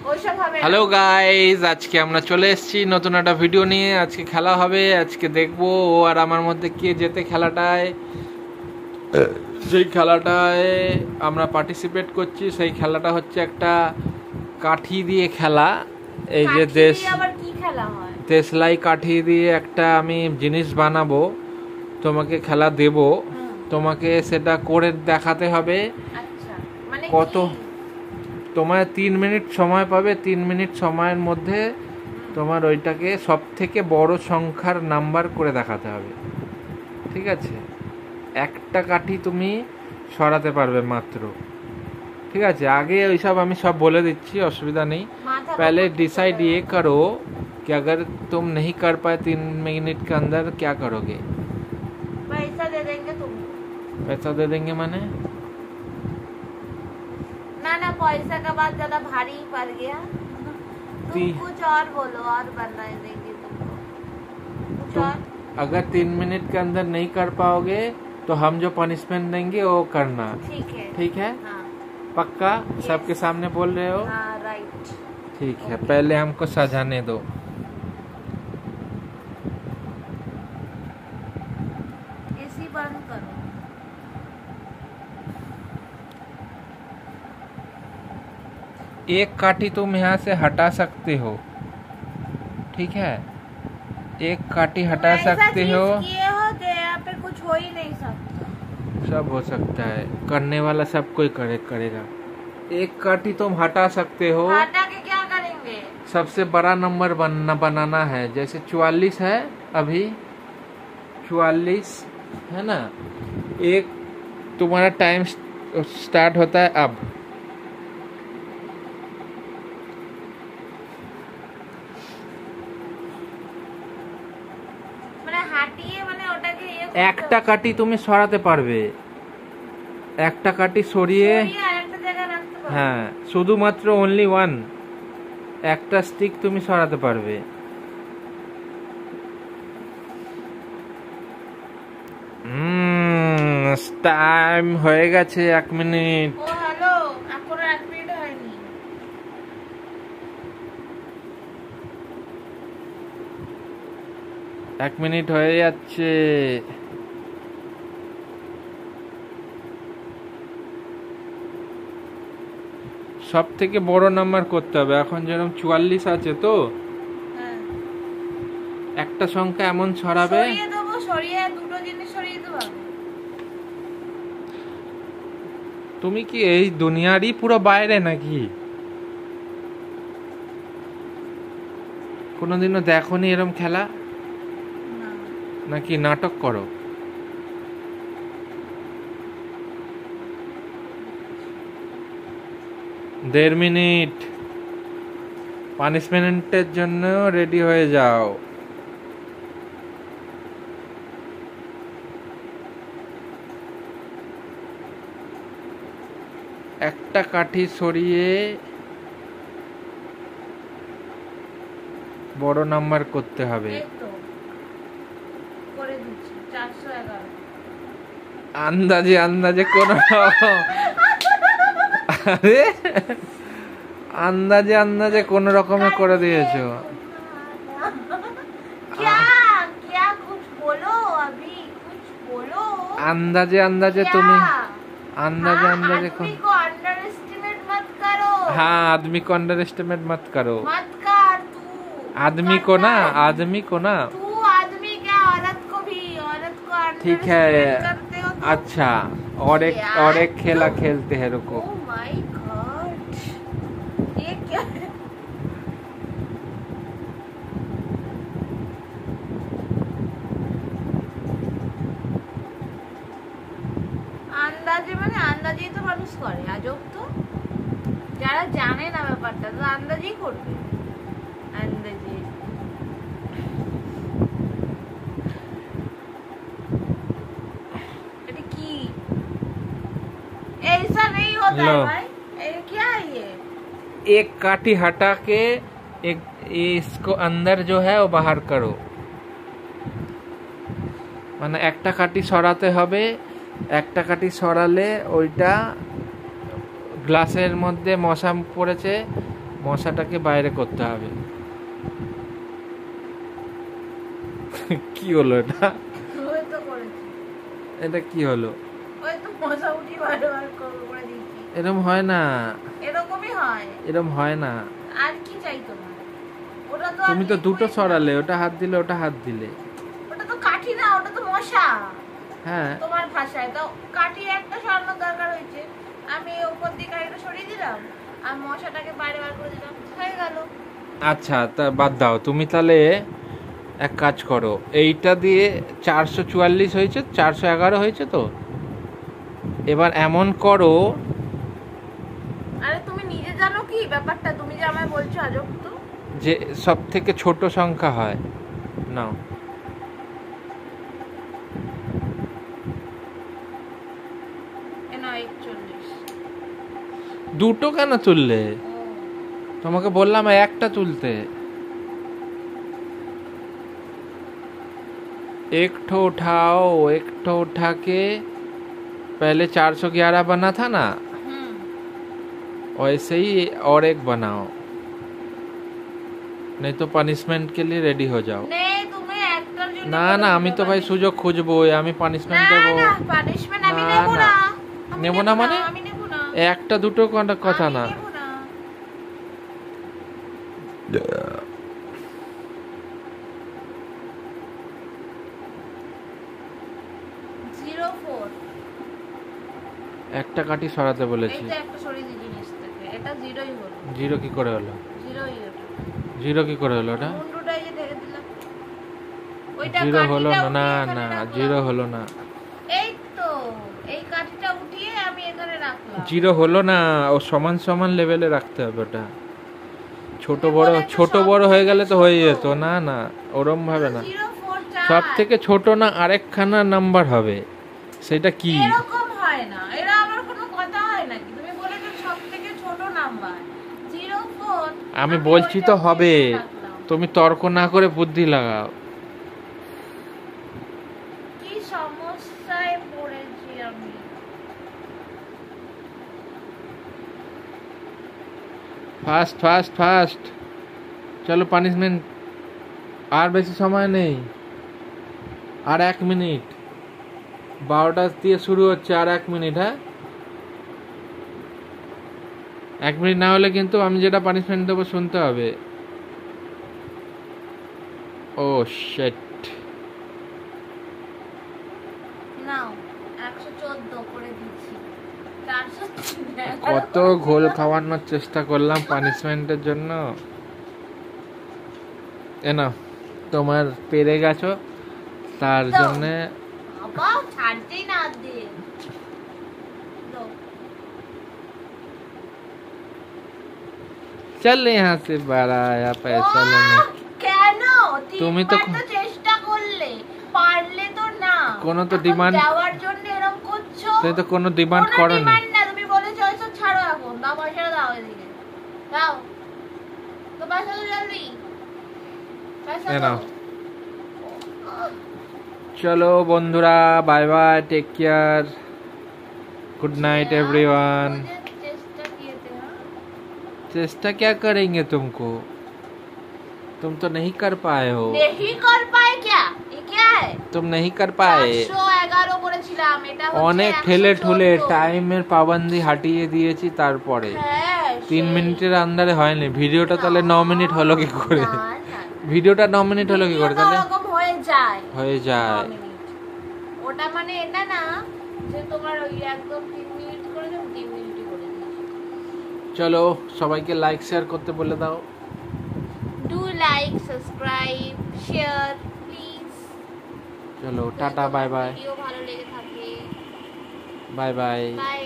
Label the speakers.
Speaker 1: Hello guys, আজকে আমরা চলে এসেছি নতুন একটা ভিডিও নিয়ে। আজকে খেলা হবে, আজকে দেখবো ও আর আমার মধ্যে কে জেতে খেলাটায়। যেই খেলাটায় আমরা পার্টিসিপেট করছি সেই খেলাটা হচ্ছে একটা কাঠি দিয়ে খেলা। এই যে দেশলাই কাঠি দিয়ে একটা আমি জিনিস বানাবো, তোমাকে খেলা দেব, তোমাকে সেটা করে দেখাতে হবে। কত তোমার 3 মিনিট সময় পাবে, 3 মিনিট সময়ের মধ্যে তোমার ওইটাকে সব থেকে বড় সংখ্যার নাম্বার করে দেখাতে হবে, ঠিক আছে? একটা কাঠি তুমি সরাতে পারবে মাত্র, ঠিক আছে? আগে ওইসব আমি সব বলে দিচ্ছি, অসুবিধা নেই। पहले डिसाइड ये करो कि अगर तुम नहीं कर पाए 3 मिनट के अंदर क्या करोगे?
Speaker 2: पैसा दे देंगे तुमको।
Speaker 1: पैसा दे देंगे माने?
Speaker 2: ना पैसा का बात ज्यादा भारी पड़ गया। तुम कुछ और बोलो, और बना देंगे तुमको कुछ और।
Speaker 1: अगर 3 मिनट के अंदर नहीं कर पाओगे तो हम जो पनिशमेंट देंगे वो करना, ठीक है?
Speaker 2: हाँ।
Speaker 1: पक्का? सबके सामने बोल रहे हो?
Speaker 2: हाँ, राइट।
Speaker 1: ठीक है, पहले हमको सजाने दो।
Speaker 2: एसी बंद करो।
Speaker 1: एक काठी तुम यहाँ से हटा सकते हो, ठीक है? एक काठी हटा सकते हो।
Speaker 2: किए हो तो यहाँ पे कुछ हो ही नहीं सकता।
Speaker 1: सब हो सकता है, करने वाला सब कोई करेगा। एक काठी तुम हटा सकते हो।
Speaker 2: हटा के क्या करेंगे?
Speaker 1: सबसे बड़ा नंबर बनाना है। जैसे 44 है, अभी 44 है ना। एक तुम्हारा टाइम स्टार्ट होता है अब। একটা কাঠি তুমি সরাতে পারবে, একটা কাঠি সরিয়ে, হ্যাঁ, শুধুমাত্র অনলি ওয়ান, একটা স্টিক তুমি সরাতে পারবে। টাইম হয়ে গেছে 1 মিনিট। এক মিনিট হয়ে যাচ্ছে। সব থেকে বড় নাম্বার করতে হবে। এখন যেরকম 44 আছে তো, একটা সংখ্যা এমন সরাবে। তুমি কি এই দুনিয়ারই পুরো বাইরে নাকি? কোনোদিনও দেখোনি এরকম খেলা? নাকি নাটক করো? 1.5 মিনিট পানিশমেন্টের জন্য রেডি হয়ে যাও। একটা কাঠি সরিয়ে বড় নাম্বার করতে হবে। আন্দাজে কোন আন্দাজে কোন রকমে করে দিয়েছো। আন্দাজে তুমি आंदाजे को
Speaker 2: अंडरएस्टिमेट मत करो।
Speaker 1: हाँ, आदमी को अंडरएस्टिमेट मत करो।
Speaker 2: मत कर तू।
Speaker 1: आदमी को ना
Speaker 2: तू आदमी क्या, औरत को भी, औरत को
Speaker 1: ठीक है। अच्छा, और एक खेला खेलते हैं, रुको।
Speaker 2: ओह माय गॉड, ये क्या है? আন্দাজেই তো মানুষ করে। আজব তো, যারা জানে না ব্যাপারটা তো আন্দাজেই করবে। আন্দাজে এটা কি? ऐसा नहीं होता है भाई। ये क्या है? ये
Speaker 1: एक काठी हटा के एक इसको अंदर जो है वो बाहर करो। মানে একটা কাঠি সরাতে হবে। একটা কাঠি সরালে ওইটা গ্লাসের মধ্যে মশা পড়েছে, মশাটাকে বাইরে করতে হবে। কি হলো এটা?
Speaker 2: ওই তো করেছি।
Speaker 1: এটা কি হলো?
Speaker 2: ওই তো মশা উঠি বারবার করে দিচ্ছি।
Speaker 1: এরকম হয় না,
Speaker 2: এরকমই হয়।
Speaker 1: এরকম হয় না।
Speaker 2: আর কি চাই তোমার? ওটা তো
Speaker 1: তুমি তো দুটো সরালে, ওটা হাত দিলে, ওটা হাত দিলে।
Speaker 2: ওটা তো কাঠি না, ওটা তো মশা।
Speaker 1: হ্যাঁ,
Speaker 2: তোমার ভাষায় তো কাঠি একটা সরানোর দরকার হয়েছে। আমি উপর দিকে কাঠিটা সরিয়ে দিলাম আর মশাটাকে বাইরে বার করে দিলাম, হয়ে গেল।
Speaker 1: আচ্ছা, তা বাদ দাও। তুমি তাহলে এক কাজ করো, এইটা দিয়ে 444 হয়েছে, 411 হয়েছে তো। এবার এমন করো,
Speaker 2: আরে তুমি নিজে জানো কি ব্যাপারটা? তুমি যে আমায় বলছো আজব তো।
Speaker 1: যে সব থেকে ছোট সংখ্যা হয়। নাও,
Speaker 2: এ নাও 41।
Speaker 1: দুটো কেন তুললে?
Speaker 2: ও,
Speaker 1: তোমাকে বললাম একটা তুলতে। एक ठो उठाओ, एक ठो उठा के पहले 411 बना था ना,
Speaker 2: হুম।
Speaker 1: वैसे ही और एक बनाओ, नहीं तो पनिशमेंट के लिए रेडी हो जाओ।
Speaker 2: নে তুমি একটার জন্য
Speaker 1: না না, আমি তো ভাই সুযোগ খুঁজবো, আমি পানিশমেন্ট
Speaker 2: না
Speaker 1: দেবো।
Speaker 2: না, পানিশমেন্ট আমি
Speaker 1: না,
Speaker 2: নেব
Speaker 1: না।
Speaker 2: না। আমি
Speaker 1: নেব না মানে?
Speaker 2: আমি নেব না।
Speaker 1: একটা দুটো কোনো কথা না।
Speaker 2: আমি নেব না। 04।
Speaker 1: একটা কাঠি সরাতে বলেছি।
Speaker 2: এইটা একটা সরিয়ে দিই জিনিস থেকে। এটা 0ই হলো।
Speaker 1: জিরো কি করে হলো?
Speaker 2: 0ই ওটা।
Speaker 1: জিরো কি করে হলো ওটা?
Speaker 2: মুন্ডুটাই যে ঢেকে দিলাম। ওইটা
Speaker 1: জিরো হলো
Speaker 2: কাঠিটা
Speaker 1: না,
Speaker 2: উঠিয়ে
Speaker 1: না
Speaker 2: এখানে
Speaker 1: না,
Speaker 2: রাখলাম।
Speaker 1: জিরো হলো না।
Speaker 2: এই তো এই কাঠিটা উঠিয়ে আমি এখানে রাখলাম।
Speaker 1: জিরো হলো না, ও সমান সমান লেভেলে রাখতে হবে ওটা। ছোট
Speaker 2: তুমি
Speaker 1: বড়,
Speaker 2: বলেছো
Speaker 1: ছোট
Speaker 2: সব
Speaker 1: বড় হয়ে
Speaker 2: থেকে
Speaker 1: গেলে তো হয়ে
Speaker 2: ছোট।
Speaker 1: যেত। না না, ওরম ভাবে না।
Speaker 2: 04 চার।
Speaker 1: সব থেকে ছোট না আরেকখানা নাম্বার হবে, সেটা কি?
Speaker 2: এরকম হয় না, এরা আবার কোনো কথা হয় নাকি? তুমি বলেছো সব থেকে ছোট নাম্বার 04।
Speaker 1: আমি বলছি তো
Speaker 2: ওইটা
Speaker 1: হবে,
Speaker 2: উঠিয়ে রাখলাম।
Speaker 1: তুমি তর্ক না করে বুদ্ধি লাগাও।
Speaker 2: কি সমস্যায় পড়েছি আমি।
Speaker 1: ফাস্ট ফাস্ট ফাস্ট, চলো পানিশমেন্ট। আর বেশি সময় নেই, আর 1 মিনিট। 12টা দিয়ে শুরু হচ্ছে, আর 1 মিনিট। হ্যাঁ, 1 মিনিট না হলে কিন্তু আমি যেটা পানিশমেন্ট দেবো শুনতে হবে। ও শিট।
Speaker 2: নাও 114 করে দিচ্ছি। 400
Speaker 1: কত ঘোল খাওয়ানোর চেষ্টা করলাম পানিশমেন্টের জন্য। এ না, তোমার পেরে গেছো, তার
Speaker 2: দাও।
Speaker 1: জন্যে
Speaker 2: বাবা ছাড়তেই না দে। দাও।
Speaker 1: चल यहाँ से बड़ा आया पैसा लेने।
Speaker 2: কেন?
Speaker 1: তুমি তো
Speaker 2: তিনবার তো চেষ্টা করলে, পারলে তো না।
Speaker 1: কোনো তো
Speaker 2: এখন
Speaker 1: demand-
Speaker 2: দেওয়ার জন্য এরকম করছো।
Speaker 1: তুমি তো কোনো ডিমান্ড
Speaker 2: কোনো
Speaker 1: করনি।
Speaker 2: demand না, তুমি বলেছো এসব ছাড়ো এখন। দাও পয়সাটা দাও এদিকে। দাও। তো পয়সা তো জলদি। পয়সা
Speaker 1: এ নাও।
Speaker 2: দাও।
Speaker 1: चलो বন্ধুরা, bye bye, take care, good night everyone.
Speaker 2: मुझे चेष्टा किए थे, हाँ?
Speaker 1: चेष्टा क्या करेंगे तुमको, तुम तो नहीं कर पाए हो।
Speaker 2: नहीं कर पाए क्या? ये क्या है?
Speaker 1: तुम नहीं कर पाए।
Speaker 2: 411 করেছিলাম, এটা হচ্ছে
Speaker 1: অনেক ঠেলে ঠুলে
Speaker 2: 114
Speaker 1: টাইমের পাবন্দি হাটিয়ে দিয়েছি, তারপরে
Speaker 2: হ্যাঁ
Speaker 1: 3
Speaker 2: সেই।
Speaker 1: মিনিটের আন্ডারে হয়নি। ভিডিওটা তাহলে 9 মিনিট হলো কি করে?
Speaker 2: না, না, না।
Speaker 1: ভিডিওটা 9 মিনিট হলো কি করে
Speaker 2: ভিডিওটা
Speaker 1: তাহলে?
Speaker 2: ওরকম হয়ে যায়।
Speaker 1: হয়ে
Speaker 2: 9
Speaker 1: যায়।
Speaker 2: মিনিট। ওটা মানে এটা না যে তোমার ওই একদম 3 মিনিট করে দাও, 3 মিনিটই করে দিই।
Speaker 1: চলো সবাইকে লাইক শেয়ার করতে বলে দাও।
Speaker 2: Do like, subscribe, share please.
Speaker 1: চলো টাটা, বাই বাই,
Speaker 2: ভিডিও ভালো লেগে থাকে।
Speaker 1: Bye bye.
Speaker 2: বাই।